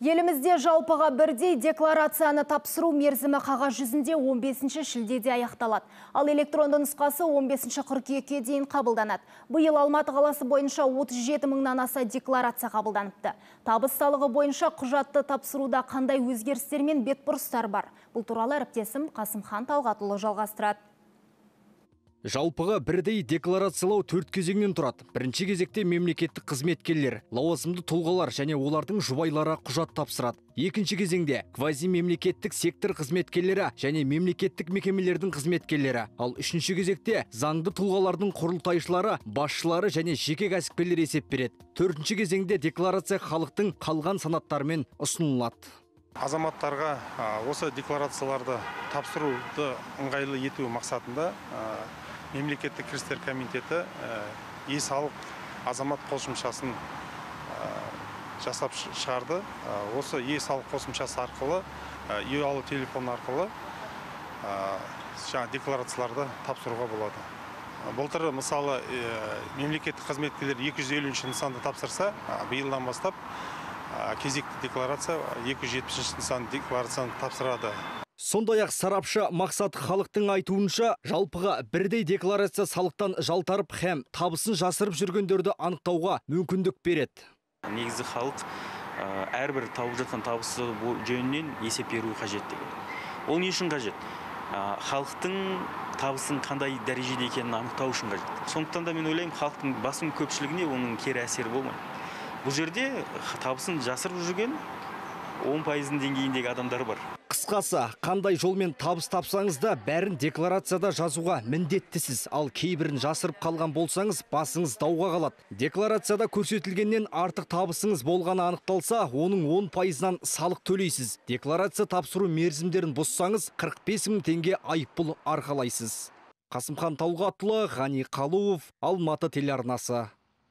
Елімізде жалпыға бірдей декларацияны тапсыру мерзімі қағаз жүзінде 15 шілдеде аяқталады. Ал электронды нұсқасы 15 қыркүйекке дейін қабылданады. Биыл Алматы қаласы бойынша 37 мыңнан аса декларация қабылданыпты. Табыс салығы бойынша құжатты тапсыруда қандай өзгерістер мен бетбұрыстар бар? Бұл туралы әріптесім Қасымхан Талғатұлы жалғастырады. Жалпыға бірдей декларациялау 4 кезеңнен тұрады. Бірінші кезекте мемлекеттік қызметкерлер, лауазымды тұлғалар және олардың жұбайлары құжат тапсырады. Екінші кезеңде квазимемлекеттік сектор қызметкерлері және мемлекеттік мекемелердің қызметкерлері. Ал үшінші кезекте заңды тұлғалардың құрылтайшылары, басшылары және жеке кәсіпкерлер есеп береді. Төртінші кезеңде декларация халықтың қалған санаттарымен ұсынылады. Азаматтарға осы декларацияларды тапсыруды ыңғайлы ету мақсатында Мемлекеттік кірістер комитеті e-салық азамат қосымшасын жасап шығарды. Осы e-салық қосымшасы арқылы, ұялы телефон арқылы декларацияларды тапсыруға болады. Былтыр мысалы мемлекеттік қызметкерлер 250 нысанды тапсырса, биылдан бастап кезекті декларация 270 нысан декларацияны тапсырады. Сондай-ақ сарапшы Мақсат халықтың айтуынша, жалпыға бірдей декларация салықтан жалтарып һәм табысын жасырып жүргендерді анықтауға мүмкіндік береді. Негізі халық әрбір тауып жатқан табысы жөнінен есеп беруі қажет деген. Ол не үшін қажет? Халықтың табысын қандай дәрежеде екенін анықтау үшін қажет. Сондықтан да мен ойлаймын, халықтың басым көпшілігіне оның кері әсері болмайды. Бұл жерде табысын жасырып жүрген 10% деңгейіндегі адамдар бар. Қысқасы, қандай жолмен табыс тапсаңыз да бәрін декларацияда жазуға міндеттісіз. Ал кейбірін жасырып қалған болсаңыз, басыңыз дауға қалады. Декларацияда көрсетілгеннен артық табысыңыз болғаны анықталса, оның 10%-нан салық төлейсіз. Декларация тапсыру мерзімдерін бұзсаңыз, 45 мың теңге айыппұл арқалайсыз. Қасымхан Талғатұлы, Ғани Қалуов, Алматы телеарнасы.